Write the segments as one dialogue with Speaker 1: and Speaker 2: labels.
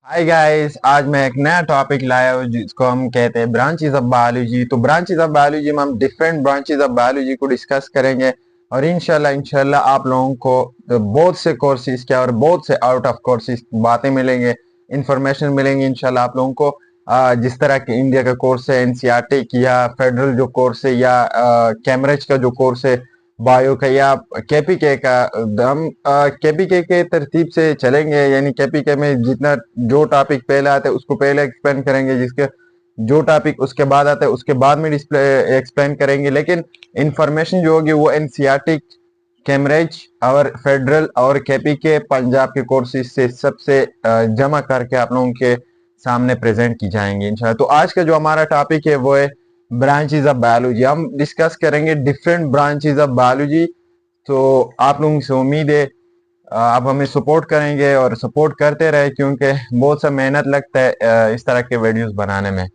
Speaker 1: Hi guys, आज मैं एक नया टॉपिक लाया हूँ जिसको हम कहते हैं ब्रांचेस ऑफ बायोलॉजी। तो ब्रांचेस ऑफ बायोलॉजी में हम डिफरेंट ब्रांचेस ऑफ बायोलॉजी को डिस्कस करेंगे और इंशाल्लाह आप लोगों को बहुत से कोर्सेज के और बहुत से आउट ऑफ कोर्सेज बातें मिलेंगे, इंफॉर्मेशन मिलेंगे इंशाल्लाह आप लोगों को। जिस तरह के इंडिया का कोर्स है एनसीईआरटी की, या फेडरल जो कोर्स है, या कैम्ब्रिज का जो कोर्स है बायो का, या केपीके का। हम केपीके के तरतीब से चलेंगे, यानी केपीके में जितना जो टॉपिक पहले आता है उसको पहले एक्सप्लेन करेंगे, जिसके जो टॉपिक उसके बाद आता है उसके बाद में डिस्प्ले एक्सप्लेन करेंगे। लेकिन इंफॉर्मेशन जो होगी वो एनसीईआरटी, कैम्ब्रिज और फेडरल और केपीके पंजाब के कोर्सेज से सबसे जमा करके आप लोगों के सामने प्रेजेंट की जाएंगे इंशाल्लाह। तो आज का जो हमारा टॉपिक है वो है ब्रांचेस ऑफ बायोलॉजी। हम डिस्कस करेंगे डिफरेंट ब्रांचेस ऑफ बायोलॉजी। तो आप लोगों से उम्मीद है आप हमें सपोर्ट करेंगे और सपोर्ट करते रहे, क्योंकि बहुत सा मेहनत लगता है इस तरह के वीडियोस बनाने में।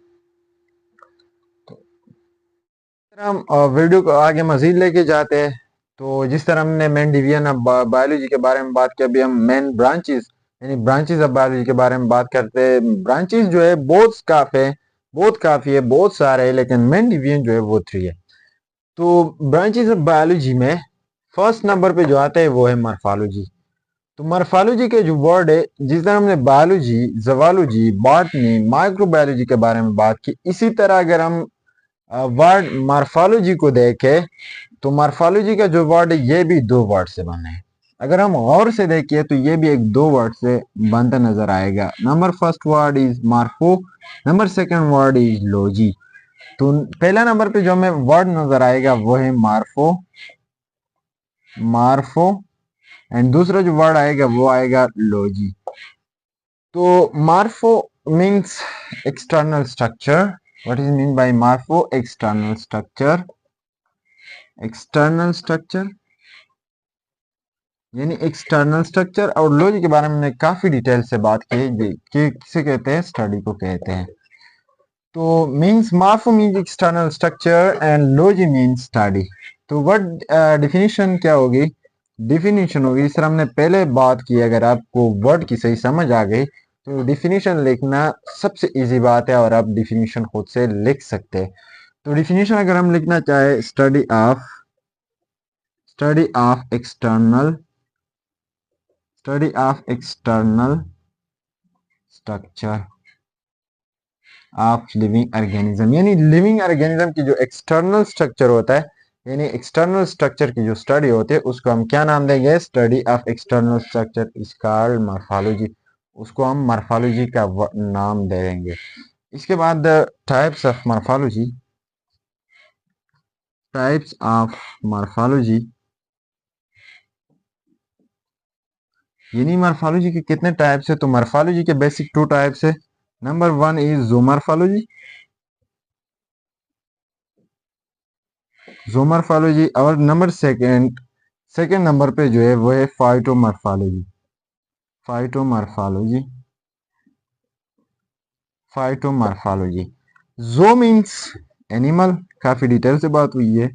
Speaker 1: हम वीडियो को आगे मजीद लेके जाते हैं। तो जिस तरह हमने मेन डिवीजन ऑफ बायोलॉजी के बारे में बात की, अभी हम मेन ब्रांचेस यानी ब्रांचेस ऑफ बायोलॉजी के बारे में बात करते हैं। ब्रांचेस जो है बहुत काफी है, बहुत सारे है, लेकिन मेन डिवीजन जो है वो 3 है। तो ब्रांचेस ऑफ बायोलॉजी में फर्स्ट नंबर पे जो आता है वो है मॉर्फोलॉजी। तो मॉर्फोलॉजी के जो वर्ड है, जिस तरह हमने बायोलॉजी, ज़ूलॉजी, बॉटनी, माइक्रोबायोलॉजी के बारे में बात की, इसी तरह अगर हम वर्ड मॉर्फोलॉजी को देखें तो मॉर्फोलॉजी का जो वर्ड है ये भी 2 वर्ड से बना है। अगर हम और से देखें तो ये भी एक 2 वर्ड से बनता नजर आएगा। Number first word is मार्फो, number second word is logy. तो पहला नंबर पे जो हमें वर्ड नजर आएगा वो है मार्फो, मार्फो, एंड दूसरा जो वर्ड आएगा वो आएगा लॉजी। तो morpho means external structure. What is mean by morpho? External structure, external structure यानी एक्सटर्नल स्ट्रक्चर। और लॉजी के बारे में हमने काफी डिटेल से बात की कि किसे कहते हैं, स्टडी को कहते हैं। तो means मार्फो means external structure and logy means study. तो वर्ड डिफिनीशन क्या होगी? डिफिनीशन होगी, इस तरह हमने पहले बात की, अगर आपको वर्ड की सही समझ आ गई तो डिफिनीशन लिखना सबसे इजी बात है और आप डिफिनीशन खुद से लिख सकते हैं। तो डिफिनीशन अगर हम लिखना चाहे, study of external structure of living organism, यानी लिविंग ऑर्गेनिज्म की जो एक्सटर्नल स्ट्रक्चर होता है, यानी एक्सटर्नल स्ट्रक्चर की जो स्टडी होती है उसको हम क्या नाम देंगे? Study of external structure is called morphology. उसको हम मॉर्फोलॉजी का नाम देंगे। इसके बाद types of morphology, types of morphology यानी मॉर्फोलॉजी के कितने टाइप्स है? तो मॉर्फोलॉजी के बेसिक 2 टाइप्स है। नंबर 1 इज ज़ूमॉर्फोलॉजी, ज़ूमॉर्फोलॉजी, और नंबर सेकंड नंबर पे जो है वो है फाइटोमॉर्फोलॉजी, फाइटोमॉर्फोलॉजी, फाइटोमॉर्फोलॉजी। जो मीन्स एनिमल, काफी डिटेल से बात हुई है,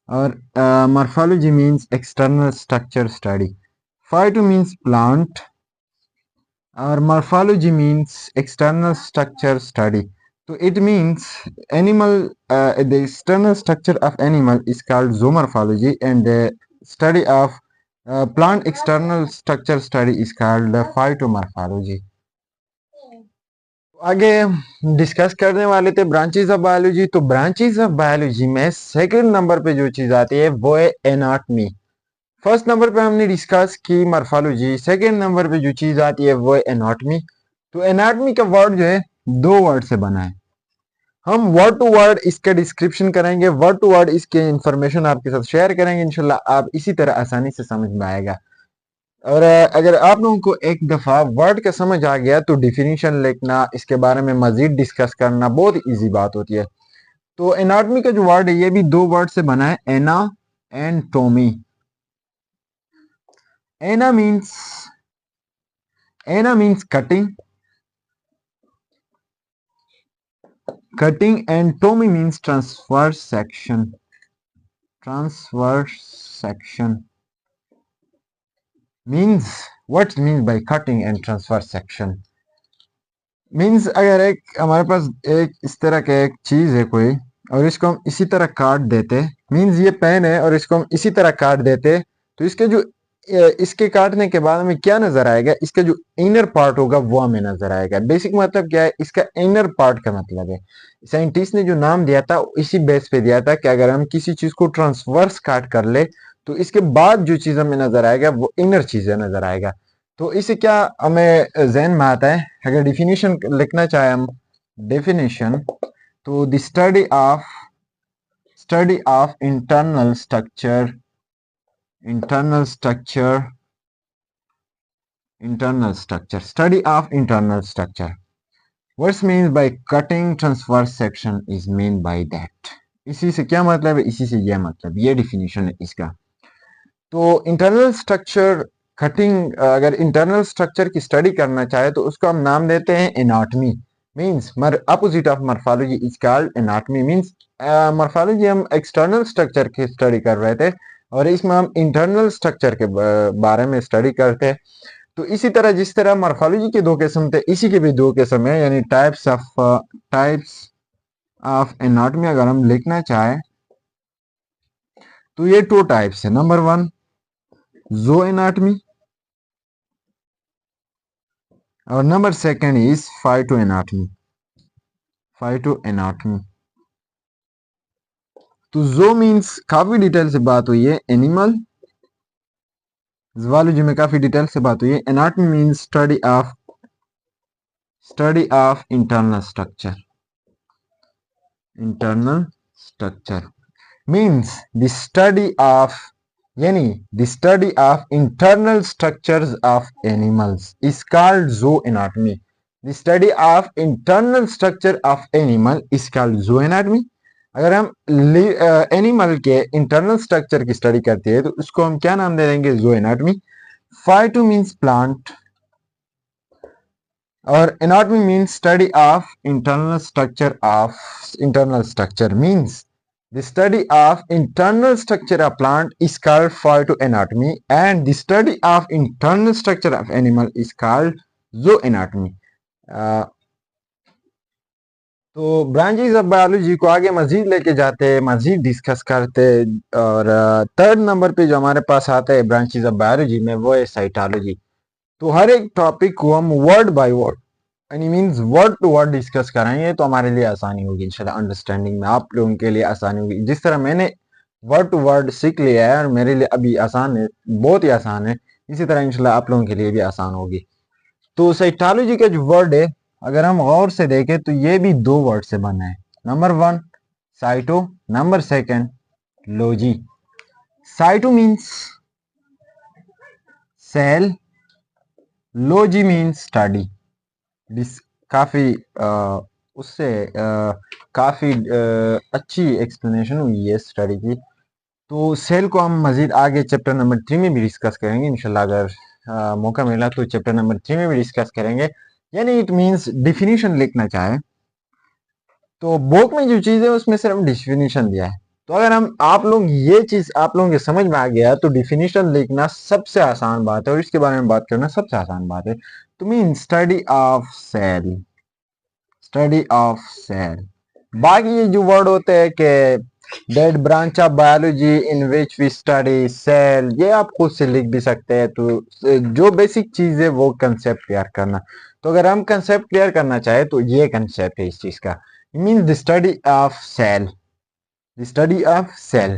Speaker 1: और morphology means external structure study. Phyto means plant और morphology means external structure study. तो it means animal, the external structure of animal is called zoomorphology, and the study of plant external structure study is called phytomorphology. आगे discuss करने वाले थे branches of biology. तो branches of biology में second number पे जो चीज आती है वो है एनाटॉमी। फर्स्ट नंबर पे हमने डिस्कस की मॉर्फोलॉजी, सेकंड नंबर पे जो चीज आती है वो है एनाटॉमी। तो एनाटॉमी का वर्ड जो है 2 वर्ड से बना है। हम वर्ड टू वर्ड इसके डिस्क्रिप्शन करेंगे, वर्ड टू वर्ड इसके इंफॉर्मेशन आपके साथ शेयर करेंगे इंशाल्लाह। आप इसी तरह आसानी से समझ में आएगा। और अगर आप लोगों को एक दफा वर्ड का समझ आ गया तो डिफिनीशन लिखना, इसके बारे में मजीद डिस्कस करना बहुत इजी बात होती है। तो एनाटॉमी का जो वर्ड है ये भी 2 वर्ड से बना है, ana and tomy. Ana means cutting, and tomy means transverse section, transverse section means what means by cutting and transverse section. Means अगर एक हमारे पास एक इस तरह का एक चीज है कोई, और इसको हम इसी तरह काट देते, मीन्स ये पेन है और इसको हम इसी तरह काट देते, तो इसके जो इसके काटने के बाद हमें क्या नजर आएगा, इसका जो इनर पार्ट होगा वो हमें नजर आएगा। बेसिक मतलब क्या है, इसका इनर पार्ट का मतलब है, साइंटिस्ट ने जो नाम दिया था इसी बेस पे दिया था कि अगर हम किसी चीज को ट्रांसवर्स काट कर ले तो इसके बाद जो चीज हमें नजर आएगा वो इनर चीजें नजर आएगा। तो इससे क्या हमें जहन में आता है, अगर डिफिनीशन लिखना चाहे हम, डेफिनेशन, तो the study of internal structure study of internal structure, what means by cutting transverse section is mean by that। इसी से क्या मतलब है, इसी से यह मतलब, ये डिफिनीशन है इसका। तो इंटरनल स्ट्रक्चर कटिंग, अगर इंटरनल स्ट्रक्चर की स्टडी करना चाहे तो उसको हम नाम देते हैं anatomy. Means opposite of morphology is called anatomy. Means morphology हम एक्सटर्नल स्ट्रक्चर की स्टडी कर रहे थे और इसमें हम इंटरनल स्ट्रक्चर के बारे में स्टडी करते हैं। तो इसी तरह जिस तरह मॉर्फोलॉजी के दो किस्म थे, इसी के भी दो किस्म है, यानी टाइप्स ऑफ एनाटमी अगर हम लिखना चाहे तो ये टू टाइप्स है। नंबर वन जो एनाटमी और नंबर सेकंड इज फाइटोएनाटमी। तो जो मीन्स काफी डिटेल से बात हुई है, एनिमल ज़ूलॉजी में काफी डिटेल से बात हुई है। Anatomy means study of internal structure means the study of, यानी the study of internal structures of animals is called zooanatomy. The study of internal structure of animal is called zooanatomy. अगर हम animal के internal structure की study करते हैं तो उसको हम क्या नाम दे देंगे, ज़ूएनाटमी। फाइटो मीन्स प्लांट और anatomy means study of internal structure means the study of internal structure of plant is called phytoanatomy and the study of internal structure of animal is called zooanatomy। तो branches of biology को आगे मजीद लेके जाते हैं, मजीद discuss करते हैं, और third number पे जो हमारे पास आता है ब्रांचेस ऑफ बायोलॉजी में वो है साइटोलॉजी। तो हर एक टॉपिक को हम वर्ड बाय वर्ड, यानी means word to word discuss कराएंगे तो हमारे लिए आसानी होगी इंशाल्लाह, अंडरस्टैंडिंग में आप लोगों के लिए आसानी होगी। जिस तरह मैंने वर्ड टू वर्ड सीख लिया है और मेरे लिए अभी आसान है, बहुत ही आसान है, इसी तरह इंशाल्लाह आप लोगों के लिए भी आसान होगी। तो साइटोलॉजी का जो वर्ड है अगर हम गौर से देखें तो ये भी दो वर्ड से बना है। Number one cyto, number second logy. Cyto means cell, logy means study. काफी उससे काफी अच्छी एक्सप्लेनेशन हुई है स्टडी की। तो सेल को हम मजीद आगे चैप्टर नंबर 3 में भी डिस्कस करेंगे इंशाल्लाह, अगर मौका मिला तो चैप्टर नंबर 3 में भी डिस्कस करेंगे। यानी इट मींस डिफिनीशन लिखना चाहे तो बुक में जो चीज है उसमें सिर्फ डिफिनीशन दिया है। तो अगर हम आप लोग ये चीज आप लोगों के समझ में आ गया तो डिफिनीशन लिखना सबसे आसान बात है और इसके बारे में बात करना सबसे आसान बात है। तो मीन स्टडी ऑफ सेल, बाकी ये जो वर्ड होते हैं कि that branch of biology in which we study cell, ये आप खुद से लिख भी सकते हैं। तो जो बेसिक चीज है वो कंसेप्ट क्लियर करना। तो अगर हम कंसेप्ट क्लियर करना चाहे तो ये कंसेप्ट है इस चीज का, means the study of cell.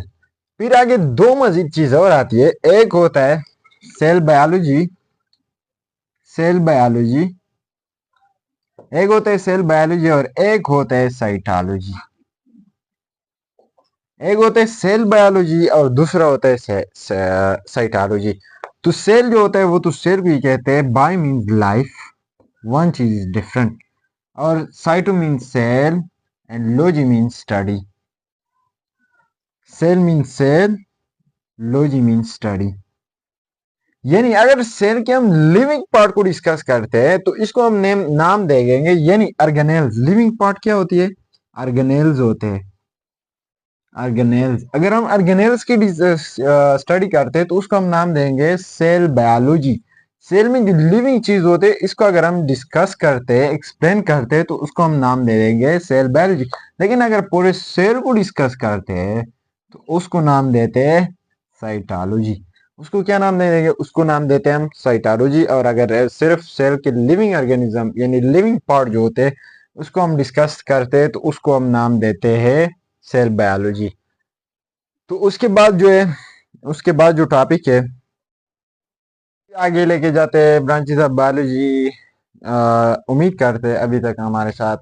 Speaker 1: फिर आगे दो मजीद चीज और आती है, एक होता है सेल बायोलॉजी, एक होता है सेल बायोलॉजी और एक होता है साइटोलॉजी। एक होता है सेल बायोलॉजी और दूसरा होता है साइटोलॉजी। तो सेल जो होता है वो तो सेल भी कहते हैं, बाय मीन्स लाइफ, वन चीज इज डिफरेंट, और cyto means cell and logy means study. Cell means cell, logy means study. यानी अगर सेल के हम लिविंग पार्ट को डिस्कस करते हैं तो इसको हम नाम दे देंगे यानी ऑर्गेनेल्स। लिविंग पार्ट क्या होती है, ऑर्गेनेल्स होते हैं, ऑर्गेनेल्स। अगर हम ऑर्गेनेल्स की स्टडी करते हैं तो उसको हम नाम देंगे सेल बायोलॉजी। सेल में जो लिविंग चीज होते हैं इसको अगर हम डिस्कस करते हैं, एक्सप्लेन करते हैं, तो उसको हम नाम दे देंगे सेल बायोलॉजी। लेकिन अगर पूरे सेल को डिस्कस करते हैं तो उसको नाम देते हैं साइटोलॉजी। उसको क्या नाम दे देंगे? उसको नाम देते हैं हम साइटोलॉजी। और अगर सिर्फ सेल के लिविंग ऑर्गेनिज्म यानी लिविंग पार्ट जो होते हैं उसको हम डिस्कस करते हैं तो उसको हम नाम देते हैं सेल बायोलॉजी। तो उसके बाद जो है, उसके बाद जो टॉपिक है आगे लेके जाते हैं ब्रांचेस ऑफ बायोलॉजी। उम्मीद करते हैं अभी तक हमारे साथ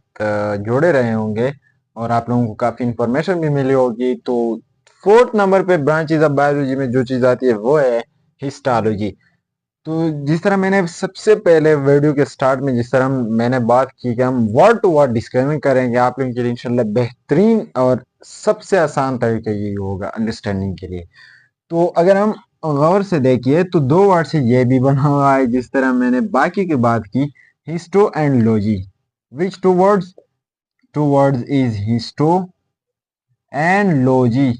Speaker 1: जुड़े रहे होंगे और आप लोगों को काफ़ी इंफॉर्मेशन भी मिली होगी। तो फोर्थ नंबर पे ब्रांचेस ऑफ बायोलॉजी में जो चीज़ आती है वो है हिस्टोलॉजी। तो जिस तरह मैंने सबसे पहले वीडियो के स्टार्ट में जिस तरह मैंने बात की कि हम वर्ड टू वर्ड डिस्कशन करेंगे आप लोगों के लिए इंशाल्लाह बेहतरीन और सबसे आसान तरीका यही होगा अंडरस्टैंडिंग के लिए। तो अगर हम गौर से देखिए तो दो वर्ड से ये भी बना हुआ है जिस तरह मैंने बाकी की बात की, histo and logy. Which two words is histo and logy.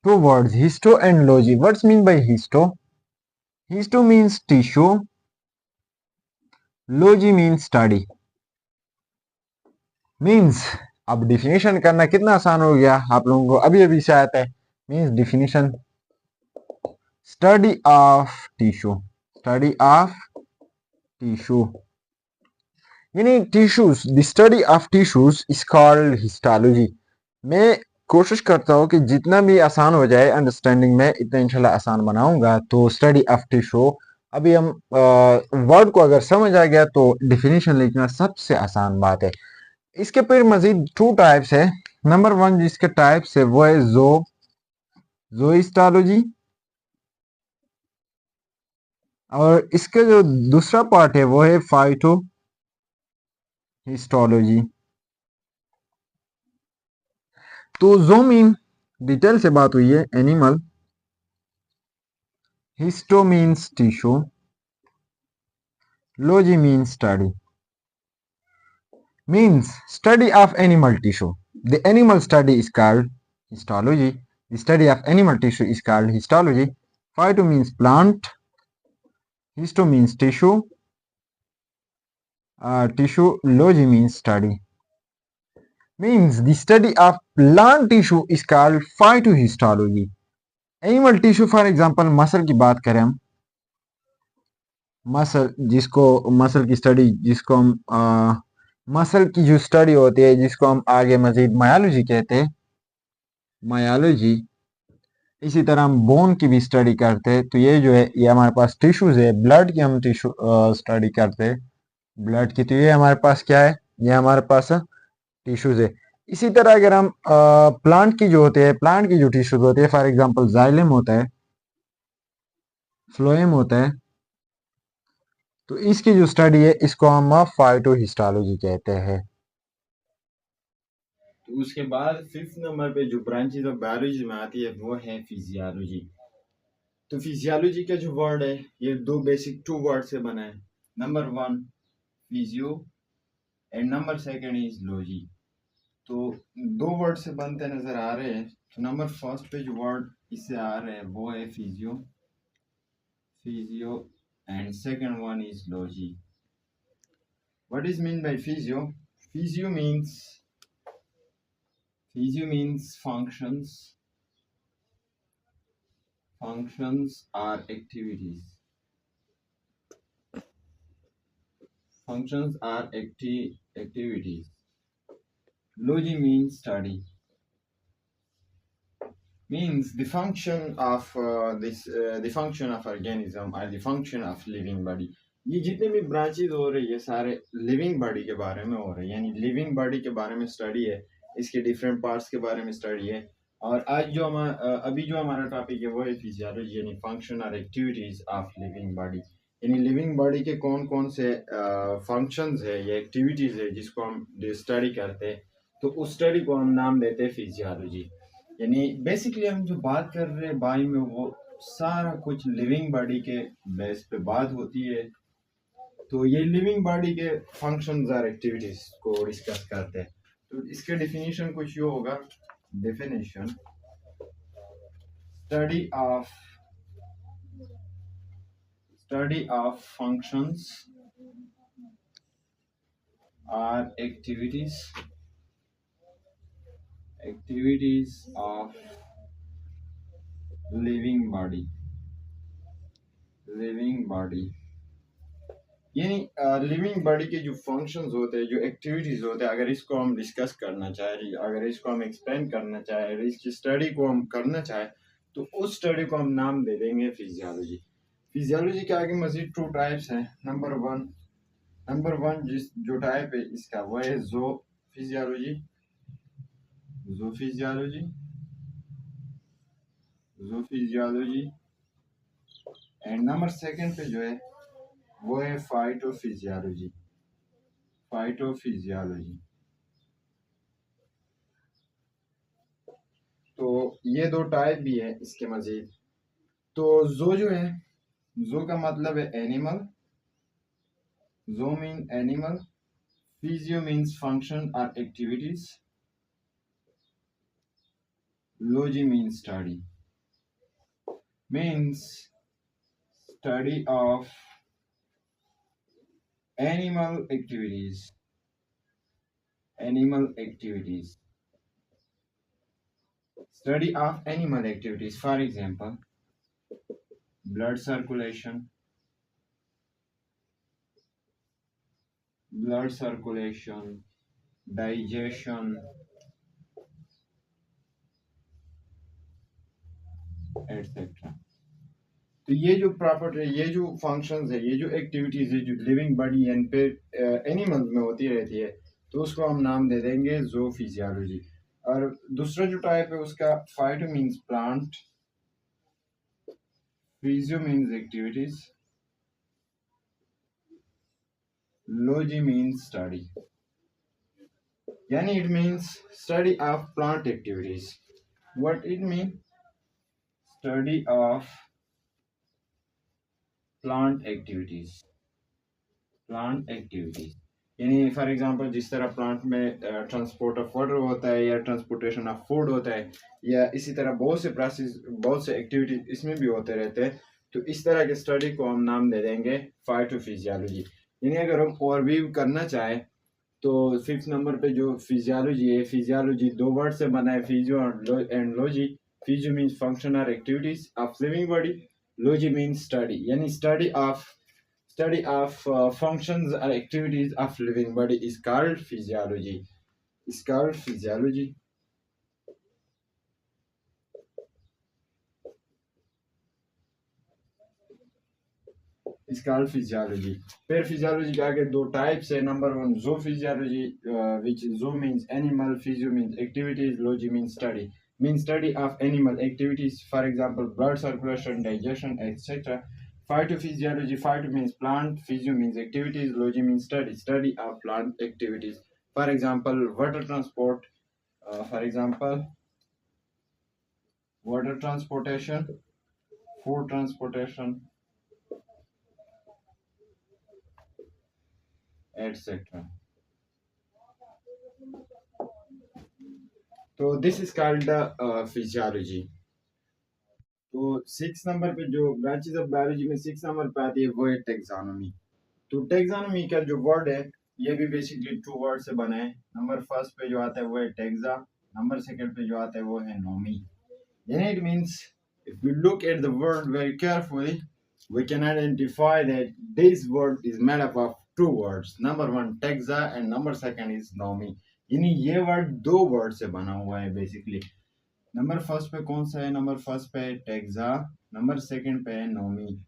Speaker 1: Two words histo and logy. What's mean by histo? Histo means tissue, logy means study. Means अब डिफिनेशन करना कितना आसान हो गया आप लोगों को अभी अभी से आता है। Means definition study of tissue, study of tissue यानी tissues. The study of tissues is called histology. मैं कोशिश करता हूँ कि जितना भी आसान हो जाए अंडरस्टैंडिंग में इतना इंशाल्लाह आसान बनाऊंगा। तो स्टडी ऑफ टिश्यू, अभी हम वर्ड को अगर समझ आ गया तो डिफिनेशन लिखना सबसे आसान बात है। इसके फिर मजीद टू टाइप्स है। नंबर वन जिसके टाइप्स है वो है ज़ोइस्टोलॉजी। और इसका जो दूसरा पार्ट है वो है फाइटो हिस्टोलॉजी। तो जो मीन डिटेल से बात हुई है animal, histo means tissue, logy means study. Means study of animal tissue. The animal study is called histology. The study of animal tissue is called histology. Phyto means plant, histo means tissue, tissue, logy means study. Means the study of plant tissue is called phytohistology. Animal tissue for example muscle की बात करें हम, muscle जिसको muscle की study जिसको हम muscle की जो स्टडी होती है जिसको हम आगे मजीद मायोलॉजी कहते हैं, मायोलॉजी। इसी तरह हम बोन की भी स्टडी करते हैं। तो ये जो है ये हमारे पास टिश्यूज है। ब्लड की हम टिश्यू स्टडी करते हैं, ब्लड की। तो ये हमारे पास क्या है? ये हमारे पास टिश्यूज है। इसी तरह अगर हम प्लांट की जो होते हैं, प्लांट की जो टिश्यूज होते हैं फॉर एग्जांपल जाइलम होता है, फ्लोएम होता है। तो इसकी जो स्टडी है इसको हम फाइटोहिस्टोलॉजी कहते हैं।
Speaker 2: तो उसके बाद फिफ्थ नंबर पे जो ब्रांचेज ऑफ बायोलॉजी में आती है वो है फिजियोलॉजी। तो फिजियोलॉजी का जो वर्ड है ये दो बेसिक टू वर्ड से बना है। Number one physio and number second is logy. तो दो वर्ड से बनते नजर आ रहे हैं। तो नंबर फर्स्ट पे जो वर्ड इससे आ रहे हैं वो है physio, physio and second one is logy. What is mean bye physio? Physio means functions. Functions are activities. Functions are activities. Logi means study. Means the function of the function of organism or the function of living body. ये जितने भी branches हो रहे हैं ये सारे living body के बारे में हो रहे हैं। यानी लिविंग बॉडी के बारे में स्टडी है, इसके डिफरेंट पार्ट्स के बारे में स्टडी है। और आज जो अभी जो हमारा टॉपिक है वो है फिजियोलॉजी यानी फंक्शन और एक्टिविटीज ऑफ लिविंग बॉडी। यानी लिविंग बॉडी के कौन कौन से फंक्शंस है या एक्टिविटीज है जिसको हम स्टडी करते हैं। तो उस स्टडी को हम नाम देते हैं फिजियोलॉजी। यानी बेसिकली हम जो बात कर रहे हैं बाई में वो सारा कुछ लिविंग बॉडी के बेस पे बात होती है। तो ये लिविंग बॉडी के फंक्शंस और एक्टिविटीज को डिस्कस करते हैं। तो इसके डेफिनेशन कुछ ये होगा। Definition study of functions or activities of living body यानी लिविंग बॉडी के जो फंक्शंस होते हैं, जो एक्टिविटीज होते हैं, अगर इसको हम डिस्कस करना चाहें, अगर इसको हम एक्सप्लेन करना चाहें, इसकी स्टडी को हम करना चाहें, तो उस स्टडी को हम नाम दे देंगे फिजियोलॉजी। फिजियोलॉजी के आगे मजीद 2 टाइप्स हैं। नंबर वन जो टाइप है इसका वो है ज़ूफिजियोलॉजी एंड नंबर सेकंड पे जो है वो है फाइटोफिजियोलॉजी। तो ये 2 टाइप भी है इसके मजीद। तो जो है, जो का मतलब है एनिमल, जो mean animal, physio means function और activities, logy means study of animal activities, study of animal activities, for example blood circulation, digestion, etc. तो ये जो प्रॉपर्टी, ये जो फंक्शंस है, ये जो एक्टिविटीज है जो लिविंग बॉडी एंड पे एनिमल्स में होती रहती है, तो उसको हम नाम दे देंगे ज़ूफिजियोलॉजी। और दूसरा जो टाइप है उसका phyto means plant, physio means activities, logy means study, यानी it means study of plant activities. What it mean? Study of plant activities यानी फॉर एग्जांपल जिस तरह प्लांट में ट्रांसपोर्ट ऑफ वाटर होता है या ट्रांसपोर्टेशन ऑफ फूड होता है, या इसी तरह बहुत से प्रोसेस, बहुत से एक्टिविटीज इसमें भी होते रहते हैं, तो इस तरह के स्टडी को हम नाम दे देंगे फाइटोफिजियोलॉजी। यानी अगर हम ओवरव्यू करना चाहें तो 5th नंबर पे जो फिजियोलॉजी है, फिजियोलॉजी 2 वर्ड से बना है, physio and logy. Physio means function और activities of living body, logy means study, यानी study of functions or activities of living body is called physiology. फिर फिजियोलॉजी के आगे 2 टाइप्स है। Number 1 ज़ूफिजियोलॉजी, which zoo means animal, physio means activities, logy means study of animal activities, for example blood circulation, digestion, etc. Phytophysiology, phyto means plant, physio means activities, logy means study of plant activities. For example water transport, water transportation, food transportation, etc. So this is called the physiology. तो 6 number पे जो branches of biology में 6 number पे आती है वो है taxonomy. तो टेक्सोनोमी का जो वर्ड है ये भी बेसिकली 2 वर्ड से बना है। नंबर फर्स्ट पे जो आता है वो है टेक्सा, नंबर सेकंड पे जो आता है वो है नोमी। यानी it means if we look at the word very carefully we can identify that this word is made up of 2 words, number 1 taxa and number 2 is nomi। यानी ये वर्ड 2 वर्ड से बना हुआ है बेसिकली। नंबर फर्स्ट पे कौन सा है? नंबर फर्स्ट पे टेक्सा, नंबर सेकंड पे नोमी।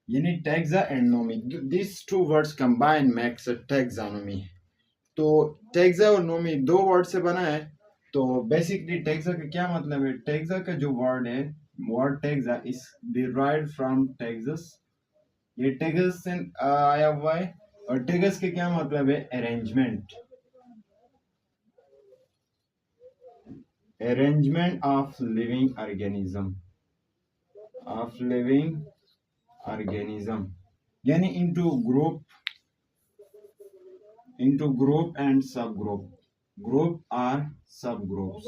Speaker 2: यानी taxa and nomy, this 2 words combine makes a taxonomy. तो टेक्सा और नोमी 2 वर्ड से बना है। तो बेसिकली टेक्सा का क्या मतलब है? टेक्सा का जो वर्ड है, word taxa is derived from Texas. ये टेक्सास से आया हुआ है। और टेक्सास का क्या मतलब है? अरेंजमेंट of living organism, यानी into group and subgroup, group or subgroups।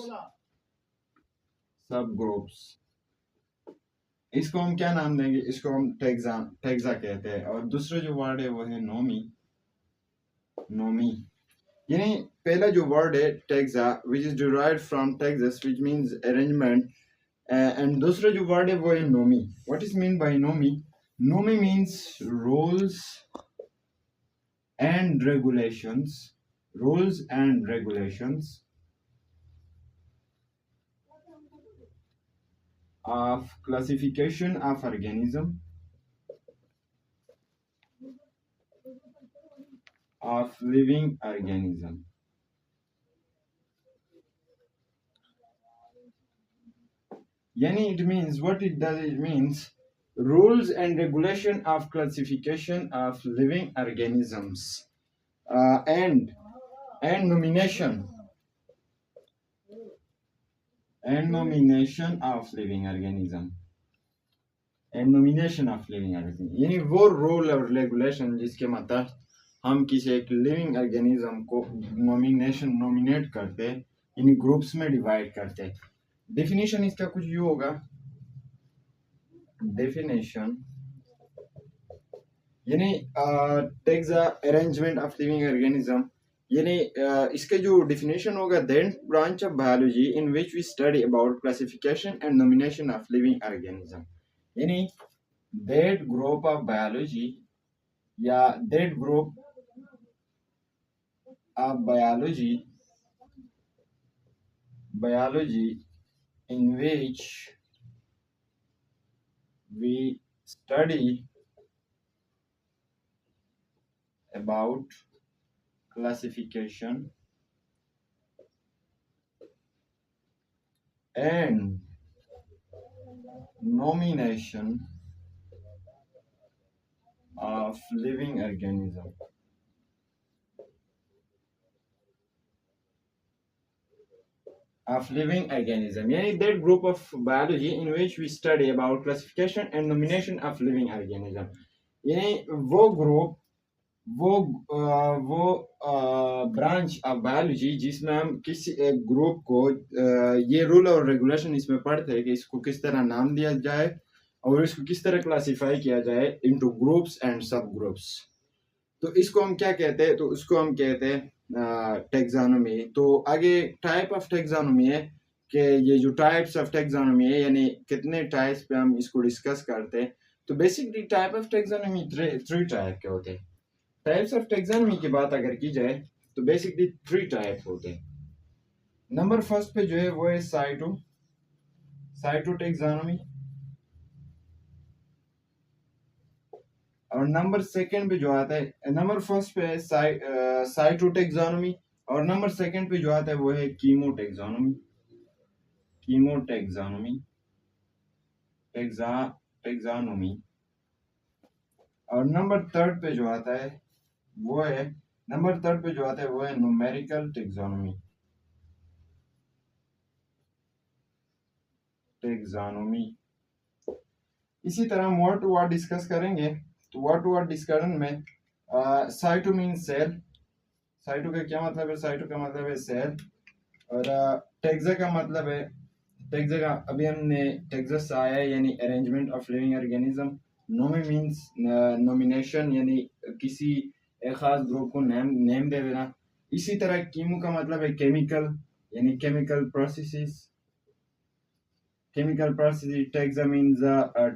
Speaker 2: इसको हम क्या नाम देंगे, इसको हम टेक्सा कहते हैं। और दूसरा जो वर्ड है वो है नोमी। यानी पहला जो वर्ड है taxa which is derived from taxis which means arrangement, and दूसरा जो वर्ड है वो है nomy. What is mean by nomy? Nomy means rules and regulations of classification of organism, of living organism. Yani it means, what it does, it means rules and regulation of classification of living organisms, and nomination of living organism, यानी वो rule और regulation जिसके मतलब हम किसी एक living organism को nominate करते, यानी ग्रुप्स में डिवाइड करते। डेफिनेशन इसका कुछ यूं होगा, डेफिनेशन यानी takes the arrangement of living organism, यानी इसका जो डेफिनेशन होगा, that branch of biology in which we study about classification and nomination of living organism, यानी दैट ग्रुप ऑफ बायोलॉजी या that group of biology in which we study about classification and nomination of living organism. यानी that group of biology in which we study about classification and nomination of living organism, यानी वो group, वो branch of biology जिसमें हम किसी एक group को ये रूल और रेगुलेशन इसमें पढ़ते हैं कि इसको किस तरह नाम दिया जाए और इसको किस तरह क्लासिफाई किया जाए into groups and sub groups. तो इसको हम क्या कहते हैं? तो उसको हम कहते हैं टेक्सानोमी। तो आगे टाइप ऑफ टेक्सानोमी है कि ये जो टाइप्स ऑफ टेक्सानोमी है, यानी कितने टाइप्स पे हम इसको डिस्कस करते हैं। तो basically type of taxonomy three type के होते हैं। टाइप्स ऑफ टेक्सानोमी की बात अगर की जाए तो बेसिकली थ्री टाइप होते हैं। नंबर फर्स्ट पे जो है वो है साइटो टेक्सानोमी, और नंबर सेकंड पे जो आता है, नंबर फर्स्ट पे है साइटोटेक्सोनोमी, और नंबर सेकंड पे जो आता है वो है कीमोटेक्सोनोमी, और नंबर थर्ड पे जो आता है वो है न्यूमेरिकल टेक्सोनोमी। इसी तरह हम वर्ड टू वर्ड डिस्कस करेंगे। तो वर्ड टू वर्ड डिस्कशन में साइटो मीन सेल, साइटो का क्या मतलब है? साइटो का मतलब है सेल, और टेक्सा का मतलब है, टेक्सा का अभी हमने टेक्सास आया है यानी arrangement of living organism. Nomy means nomination, यानी किसी एक खास ग्रुप को नेम दे देना। इसी तरह कीमो का मतलब है केमिकल, यानी chemical processes. Texa means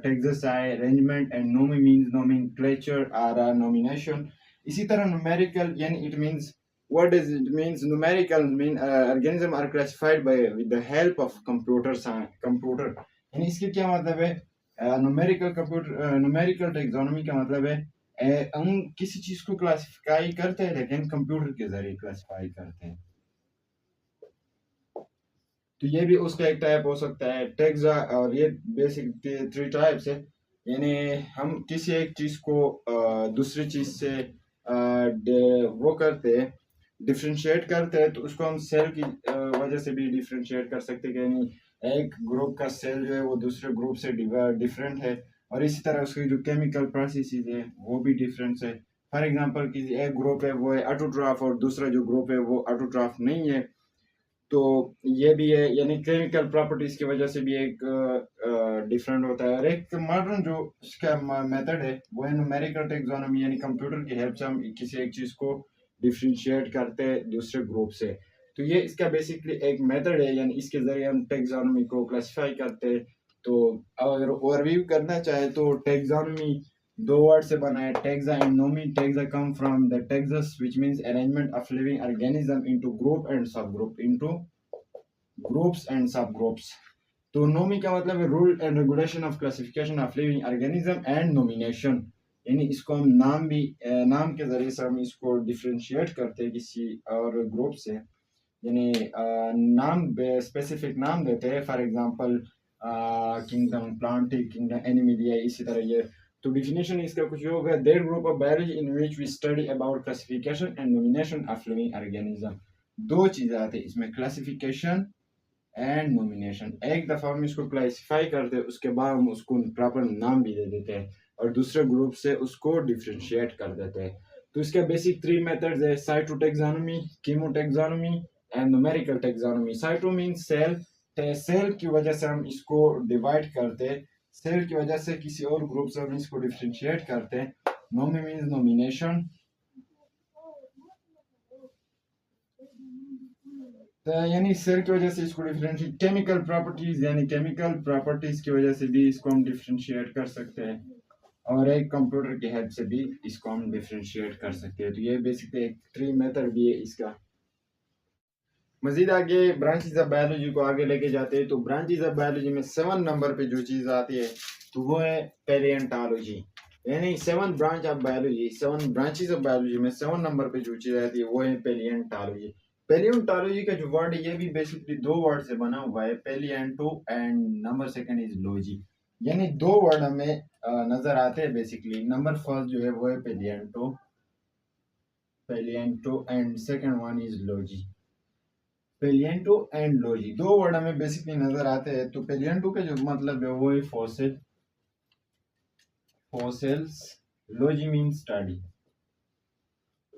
Speaker 2: Texas arrangement, and nomi means nomenclature or nomination. इसी तरह numerical, यानी it means, what does it means? Numerical mean organism are classified with the help of computer, यानी इसके क्या मतलब है? न्यूमेरिकल टेक्सोनोमी का मतलब है हम किसी चीज को क्लासिफाई करते हैं लेकिन कंप्यूटर के जरिए क्लासिफाई करते हैं। तो ये भी उसका एक टाइप हो सकता है टेक्सा, और ये बेसिक थ्री टाइप्स है। यानी हम किसी एक चीज को दूसरी चीज से वो करते हैं, डिफरेंशिएट करते हैं, तो उसको हम सेल की वजह से भी डिफरेंशिएट कर सकते हैं। यानी एक ग्रुप का सेल जो है वो दूसरे ग्रुप से डिफरेंट है, और इसी तरह उसकी जो केमिकल प्रोसेसेस है वो भी डिफरेंट है। फॉर एग्जांपल किसी एक ग्रुप है वो है ऑटोट्रॉफ, और दूसरा जो ग्रुप है वो ऑटोट्रॉफ नहीं है। तो ये भी है, यानी केमिकल प्रॉपर्टीज की वजह से भी एक डिफरेंट होता है। और एक मॉडर्न जो इसका मेथड है वो है न्यूमेरिकल टेक्सोनॉमी, यानी कंप्यूटर की हेल्प से हम किसी एक चीज़ को डिफ्रेंशिएट करते हैं दूसरे ग्रुप से। तो ये इसका बेसिकली एक मेथड है, यानी इसके ज़रिए हम टेक्सोनॉमी को क्लासिफाई करते हैं। तो अगर ओवरव्यू करना चाहे तो टेक्सोनॉमी दो वर्ड से बना है, taxa and nomy. Taxa come from the taxis which means arrangement of living organism into group and sub group, into groups and sub groups. तो नोमी का मतलब है rule and regulation of classification of living organism and nomination, यानी इसको हम नाम भी नाम के जरिए से हम इसको डिफ्रेंशिएट करते हैं किसी और ग्रुप से, यानी नाम स्पेसिफिक नाम देते हैं। For example kingdom Plantae, kingdom Animalia, इसी तरह ये। तो डिफिनेशन इसका कुछ होगा, that group of biology in which we study about classification and nomination of living organism. दो चीजें आती है इसमें, क्लासिफिकेशन एंड नोमिनेशन। एक दफा हम इसको क्लासिफाई करते हैं, उसके बाद हम उसको प्रॉपर नाम भी दे देते हैं और दूसरे ग्रुप से उसको डिफ्रेंशिएट कर देते हैं। तो इसके बेसिक 3 मेथड्स है, cytotaxonomy, chemotaxonomy and numerical taxonomy. Cyto means cell, cell की वजह से हम इसको डिवाइड करते हैं, सेल की वजह से किसी और ग्रुप से हम इसको डिफ्रेंशिएट करते हैं। नोमी मींस नोमिनेशन, यानी सेल की वजह से इसको डिफरेंशिएट। केमिकल प्रॉपर्टीज, यानी केमिकल प्रॉपर्टीज की वजह से भी इसको हम डिफरेंशिएट कर सकते हैं, और एक कंप्यूटर की हेल्प से भी इसको हम डिफरेंशिएट कर सकते हैं। तो ये बेसिकली एक 3 मेथड भी है इसका। मजीद आगे ब्रांचेस ऑफ बायोलॉजी को आगे लेके जाते हैं। तो ब्रांचेस ऑफ बायोलॉजी में 7 नंबर पे जो चीज़ आती है तो वो है पैलियोंटोलॉजी, यानी 7 branch of biology, 7 branches of biology में 7 नंबर पे जो चीज़ आती है वो है पैलियोंटोलॉजी। पैलियोंटोलॉजी का जो वर्ड है ये भी बेसिकली 2 वर्ड से बना हुआ है, paleonto and number second is logy, यानी 2 वर्ड हमें नजर आते हैं बेसिकली। नंबर फर्स्ट जो है वो है paleonto, paleonto and second one is logy. Paleonto and logy 2 word हमें बेसिकली नजर आते हैं। तो पैलियंटो का जो मतलब है वो है fossil, fossils. Logy means study,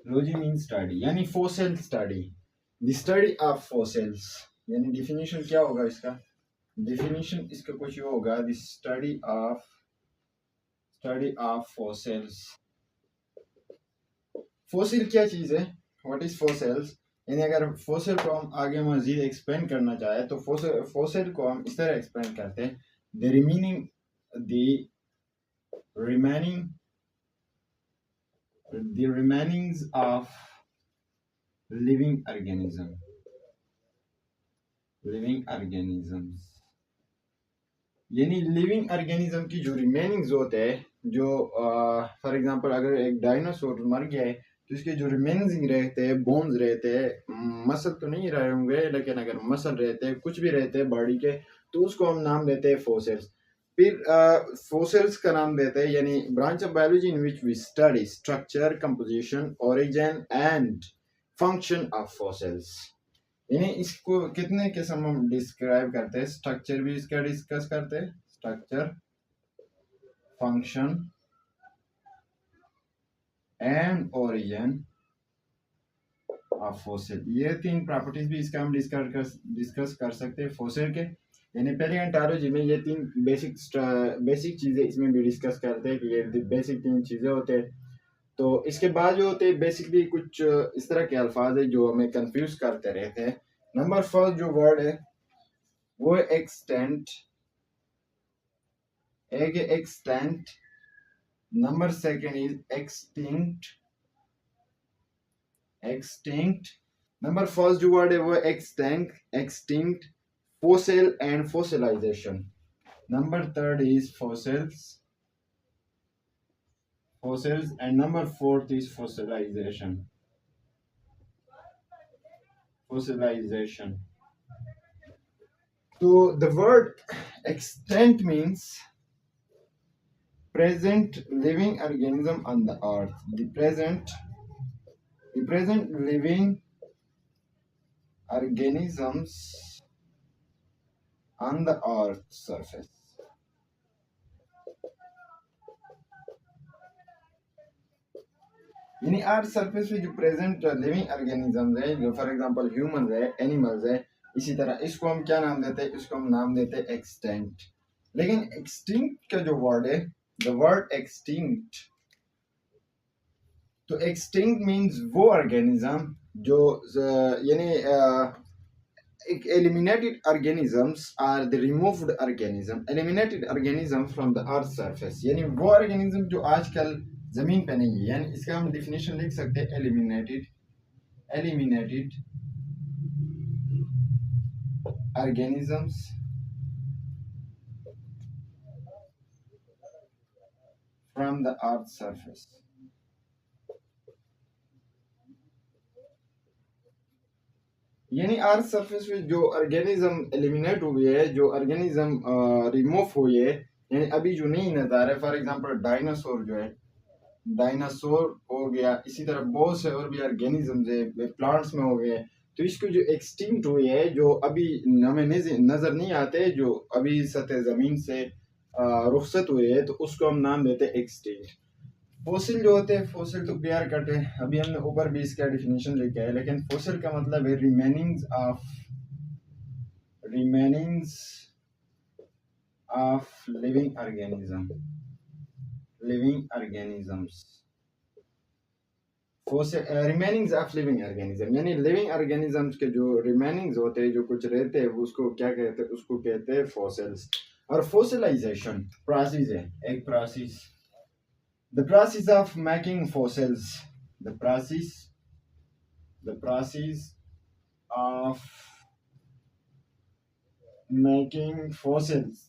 Speaker 2: logy means study, यानी fossil study, the study of fossils. यानी डिफिनेशन क्या होगा इसका, डिफिनेशन इसका कुछ ये होगा, the study of fossils. Fossil क्या चीज है, व्हाट इज फॉसिल्स, यानी अगर फॉसिल को हम आगे मजीद एक्सप्लेन करना चाहे तो फॉसिल को हम इस तरह एक्सप्लेन करते हैं, the remainings of living organisms, यानी लिविंग ऑर्गेनिज्म की जो रिमेनिंग्स होते हैं, जो फॉर एग्जांपल अगर एक डायनासोर मर गया है तो इसके जो रिमेनिंग रहते हैं, बोन्स रहते हैं, मसल तो नहीं रहे होंगे लेकिन अगर मसल रहते हैं, कुछ भी रहते हैं बॉडी के, तो उसको हम नाम देते हैं फॉसिल्स। फिर फॉसिल्स का नाम देते हैं, यानी branch of biology in which we study structure, composition, origin and function of fossils. यानी इसको कितने किस्म हम डिस्क्राइब करते हैं, स्ट्रक्चर भी इसका डिस्कस करते हैं, structure, function and origin of fossil. ये 3 प्रॉपर्टीज भी इसका हम डिस्कस कर सकते हैं फॉसिल के। यानी पैलियोंटोलॉजी में ये 3 बेसिक चीजें इसमें भी डिस्कस करते हैं कि ये बेसिक 3 चीजें होते हैं। तो इसके बाद जो होते हैं बेसिकली कुछ इस तरह के अल्फाज है जो हमें कंफ्यूज करते रहते हैं। नंबर फर्स्ट जो वर्ड है वो है एक्सटेंट, एक है extent, number second is extinct, number first जो वर्ड है वो है extinct, fossil and fossilization. Number third is fossils, and number fourth is fossilization. So the word extant means present living organism on the earth. The present living organisms on the earth surface. यानी earth surface पे जो present living organisms है, जो for example humans है, animals है, इसी तरह इसको हम क्या नाम देते हैं, इसको हम नाम देते हैं एक्सटेंट। लेकिन एक्सटिंक्ट का जो वर्ड है, द वर्ड एक्सटिंक्ट, तो एक्सटिंक्ट मीन्स वो ऑर्गेनिज्म जो यानी eliminated organisms are the removed organism, eliminated organism from the earth surface, यानी वो organism जो आजकल जमीन पे नहीं है, यानी इसका हम definition लिख सकते हैं eliminated organisms from the earth surface. यानी अर्थ सरफेस पे जो ऑर्गेनिज्म एलिमिनेट हुए है, जो ऑर्गेनिज्म रिमूव हुए है, यानी अभी जो नहीं नजर आ रहा है, फॉर एग्जांपल डायनासोर जो है, डायनासोर हो गया, इसी तरह बहुत से और भी ऑर्गेनिज्म है प्लांट्स में हो गए, तो इसको जो एक्सटिंक्ट हुए है, जो अभी हमें नजर नहीं आते, जो अभी सतह जमीन से रुखसत हुए है, तो उसको हम नाम देते हैं एक्सटिंक्ट। फोसिल जो होते हैं, फोसिल तो क्लियर कट है, अभी हमने ऊपर भी इसका डेफिनेशन लेके आए, लेकिन फोसिल का मतलब है remainings of living organisms, remainings of living organism, यानी लिविंग ऑर्गेनिजम्स के जो रिमेनिंग्स होते हैं, जो कुछ रहते हैं, वो उसको क्या कहते हैं, उसको कहते हैं फॉसिल्स। और फॉसिलाइजेशन प्रोसेस है, एक process, the process of making fossils, the process of making fossils,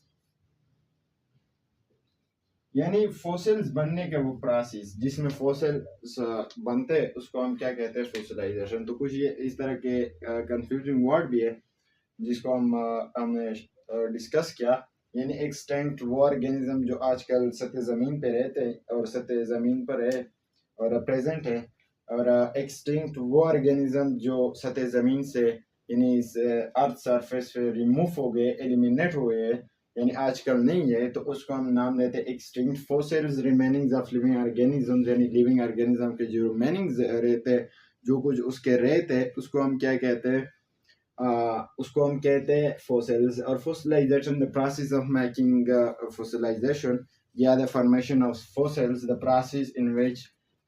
Speaker 2: यानी फॉसिल्स बनने का वो प्रोसेस जिसमें फॉसिल्स बनते हैं, उसको हम क्या कहते हैं, फॉसिलाइजेशन। तो कुछ ये इस तरह के कंफ्यूजिंग वर्ड भी है जिसको हमने डिस्कस किया, यानी एक्सटेंट वो ऑर्गेनिज्म जो आजकल सतह ज़मीन पे रहते हैं और सतह ज़मीन पर है और प्रेजेंट है, और एक्सटिंक्ट वो ऑर्गेनिज्म जो सतह ज़मीन से यानी इस अर्थ सरफेस पे रिमूव हो गए, एलिमिनेट हुए, यानी आजकल नहीं है, तो उसको हम नाम देते हैं extinct. Fossils remainings of living organism, यानी लिविंग ऑर्गेनिज्म के जो रिमेनिंग्स रहते, जो कुछ उसके रहते, उसको हम क्या कहते हैं, उसको हम कहते हैं फॉसिल्स। और fossilization, the process of making fossilization या the formation of fossils, the process in which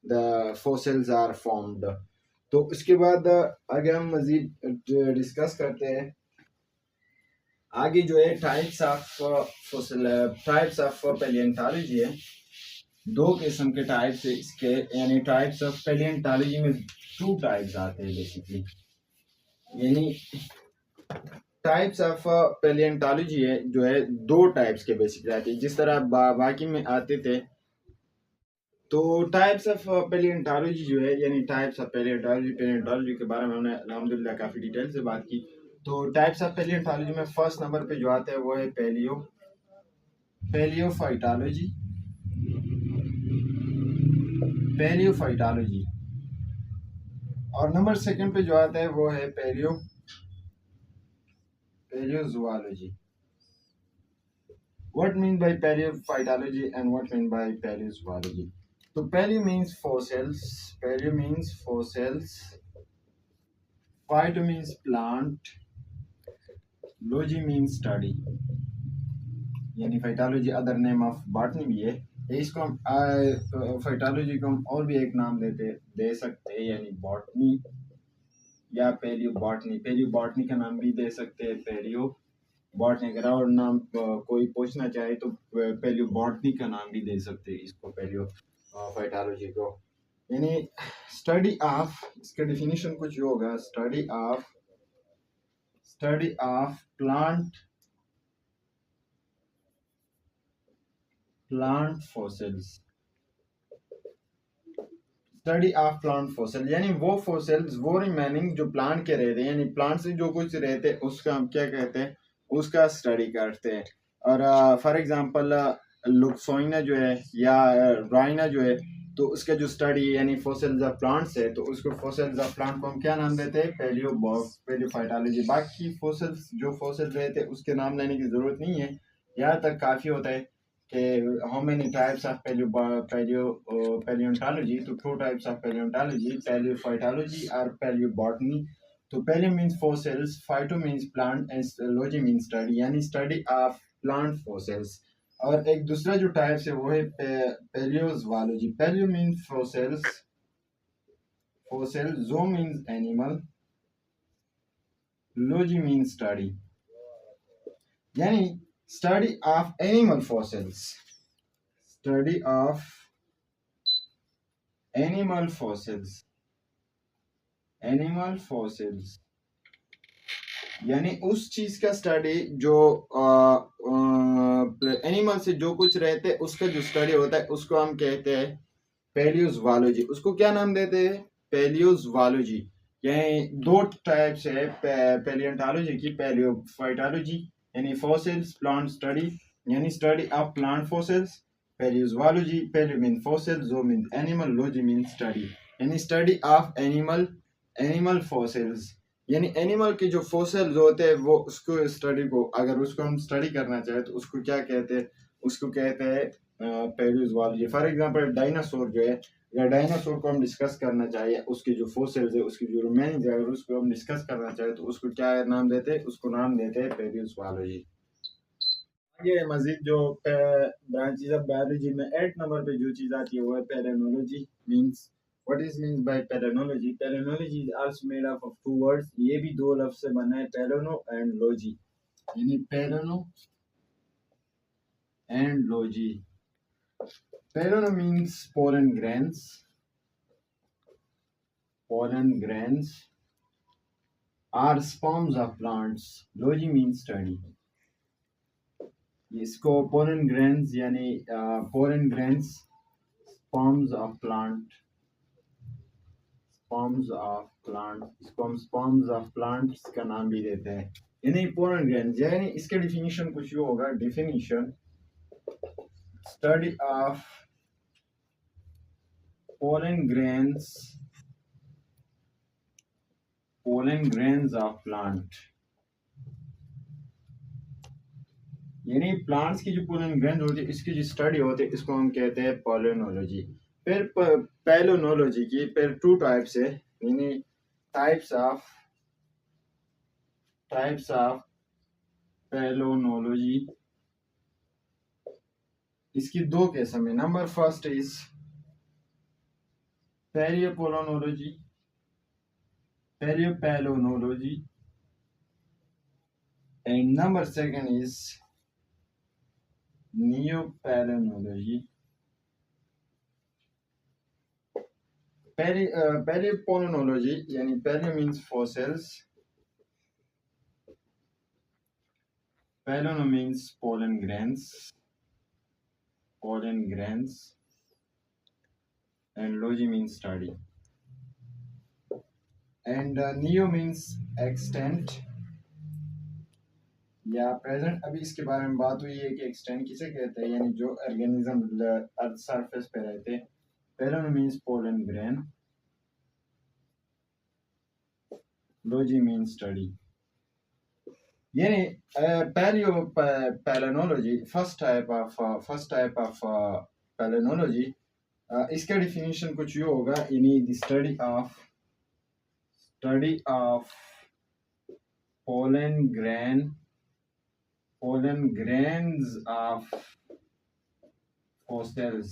Speaker 2: the fossils are formed. तो इसके बाद आगे हम मजीद डिस्कस करते हैं, आगे जो है टाइप्स ऑफ पैलियोंटोलॉजी है। दो किस्म के टाइप्स है इसके, यानी टाइप्स ऑफ पैलियोंटोलॉजी में 2 टाइप्स आते हैं बेसिकली, यानी टाइप्स ऑफ पैलियोंटोलॉजी है जो है 2 टाइप्स के बेसिकली आते हैं, जिस तरह बाकी में आते थे। तो टाइप्स ऑफ पैलियोंटोलॉजी जो है, यानी टाइप्स ऑफ पैलियोंटोलॉजी के बारे में हमने अल्हम्दुलिल्लाह काफ़ी डिटेल से बात की। तो टाइप्स ऑफ पैलियोंटोलॉजी में फर्स्ट नंबर पे जो आता है वो है पैलियोफाइटोलॉजी, और नंबर सेकंड पे जो आता है वो है पैलियोज़ुओलॉजी। What mean by paleophytology and what mean by paleozoology? So paleo means fossils, phyto means plant, logy means study, यानी phytology other name of botany भी है। इसको हम फाइटोलॉजी को हम और भी एक नाम दे सकते हैं, यानी बॉटनी या पेलियो बॉटनी का नाम भी दे सकते हैं, पेलियो बॉटनी। अगर और नाम कोई पूछना चाहे तो पेलियो बॉटनी का नाम भी दे सकते हैं इसको, पेलियो फाइटोलॉजी को। यानी स्टडी ऑफ, इसका डेफिनेशन कुछ होगा, study of plant fossils, study of plant fossil, यानी वो फॉसिल्स, वो रिमेनिंग जो प्लांट के रहते हैं, यानी प्लांट से जो कुछ रहते हैं उसका हम क्या कहते हैं, उसका स्टडी करते हैं। और फॉर एग्जांपल लुक्सोइना जो है या राइना जो है, तो उसका जो स्टडी यानी फॉसिल्स ऑफ प्लांट्स है, तो उसको फॉसिल्स ऑफ प्लांट को हम क्या नाम देते हैं, पैलियोफाइटोलॉजी। बाकी फॉसिल्स जो फॉसिल रहते हैं उसके नाम लेने की जरूरत नहीं है, यहाँ तक काफ़ी होता है कि how many types of paleontology, तो 2 types of paleontology, paleophytology or paleobotany। तो paleo means fossils, phyto means plant and logy means study, यानी study of प्लांट फॉसिल्स। और एक दूसरा जो टाइप्स है वो है पैलियोज़ोलॉजी। पैलियो मीन्स फॉसिल्स, फॉसिल, जो मीन्स एनिमल, लोजी मीन्स स्टडी, यानी study of animal fossils, study of animal fossils, animal fossils यानी उस चीज का स्टडी जो एनिमल से जो कुछ रहते हैं उसका जो स्टडी होता है उसको हम कहते हैं पैलियोज़ोलॉजी। उसको क्या नाम देते हैं? पैलियोज़ोलॉजी। यानी दो टाइप्स है पैलियोंटोलॉजी की, पैलियोफाइटोलॉजी यानी फॉसिल्स प्लांट स्टडी यानी study of plant fossils, paleozoology, paleo mean fossil, zoo mean animal, logy mean study यानी स्टडी ऑफ एनिमल फॉसिल्स यानी एनिमल के जो फॉसिल्स होते हैं वो उसको स्टडी को अगर उसको हम स्टडी करना चाहे तो उसको क्या कहते हैं? उसको कहते हैं पैलियोज़ोलॉजी। फॉर एग्जांपल डायनासोर जो है, या डायनासोर को हम डिस्कस करना चाहिए, उसके जो फॉसिल्स है, उसकी जो रिमेनिंग है, अगर उसको हम डिस्कस करना चाहे तो उसको क्या नाम देते हैं? उसको नाम देते हैं पैलियोज़ोलॉजी। आगे मजीद जो ब्रांचेस ऑफ बायोलॉजी में 8 नंबर पे जो चीज आती है वो है palynology. Means what is means by palynology? Palynology is also made up of two words. ये भी दो लफ्ज से बना है, पैलियोनो एंड लॉजी, यानी palyno and logy. Palyno means pollen grains, pollen grains are sperms of plants. Logy means study. इसको pollen grains यानी pollen grains, sperms of plant, sperms of plant, इसको हम स्पर्म्स ऑफ प्लांट्स का नाम भी देते हैं। यानी पोलन ग्रेन्स यानी इसका डिफिनीशन कुछ ये होगा। Definition, study of pollen grains of plant यानी प्लांट्स की जो पोलन ग्रेन्स होती है इसकी जो स्टडी होती है इसको हम कहते हैं पैलियोनोलॉजी। फिर पैलियोनोलॉजी की फिर टू टाइप्स है, यानी टाइप्स ऑफ पैलियोनोलॉजी। इसकी दो किस्म है। Number first is paleopalynology and number second is Neopaleontology. Paleontology यानी paleo means fossils, paleo means pollen grains, and logy means study, and neo means extent या प्रेजेंट। अभी इसके बारे में बात हुई है कि एक्सटेंट किसे कहते हैं, यानी जो ऑर्गेनिज्म अर्थ सरफेस पे रहते हैं। Paleo means pollen grain, logy means study. यानी palynology first type of palynology, इसका डिफिनीशन कुछ ये होगा, यानी the study of pollen grains of fossils।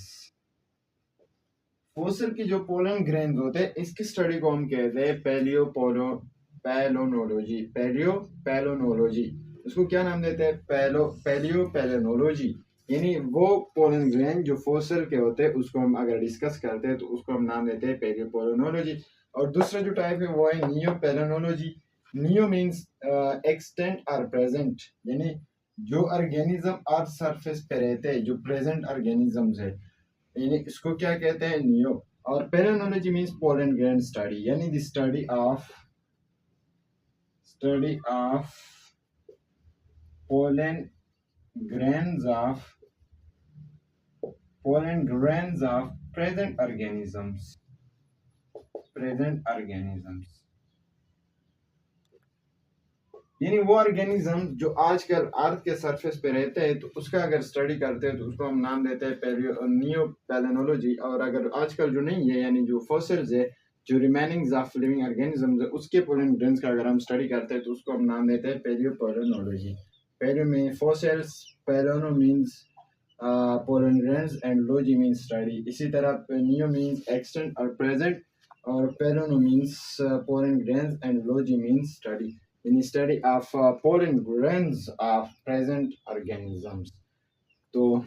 Speaker 2: Fossil की जो पोलन ग्रेन्स होते हैं इसकी स्टडी को हम कहते हैं पैलियोपैलियोनोलॉजी। उसको क्या नाम देते हैं? पैलियोपैलियोनोलॉजी। यानी वो पोलन ग्रेन जो फॉसिल के होते हैं उसको हम अगर डिस्कस करते हैं तो उसको हम नाम देते हैं पैलियोपैलियोनोलॉजी। और दूसरा जो टाइप है वो है नियोपैलियोनोलॉजी। नियो मीन्स एक्सटेंट और प्रेजेंट, यानी जो ऑर्गेनिज्म अर्थ सरफेस पे रहते हैं, जो प्रेजेंट ऑर्गेनिजम्स है, यानी इसको क्या कहते हैं? नियो। और पैलियोनोलॉजी मींस पोलन ग्रेन स्टडी, यानी the study of pollen grains of present organisms. यानी वो ऑर्गेनिज्म जो आजकल अर्थ के सरफेस पे रहते हैं तो उसका अगर स्टडी करते हैं तो उसको हम नाम देते हैं नियोपैलियोनोलॉजी। और अगर आजकल जो नहीं है, यानी जो फॉसिल्स है, जो रिमेनिंग्स ऑफ लिविंग ऑर्गेनिजम्स है, उसके पोलन ग्रेन्स का अगर हम स्टडी करते हैं तो उसको हम नाम देते हैं पैलियोपैलियोनोलॉजी। पहले में fossils, paleono means pollen grains and logi means study. इसी तरह neo means extant or present और paleono means pollen grains and logi means study. In study of pollen grains of present organisms. तो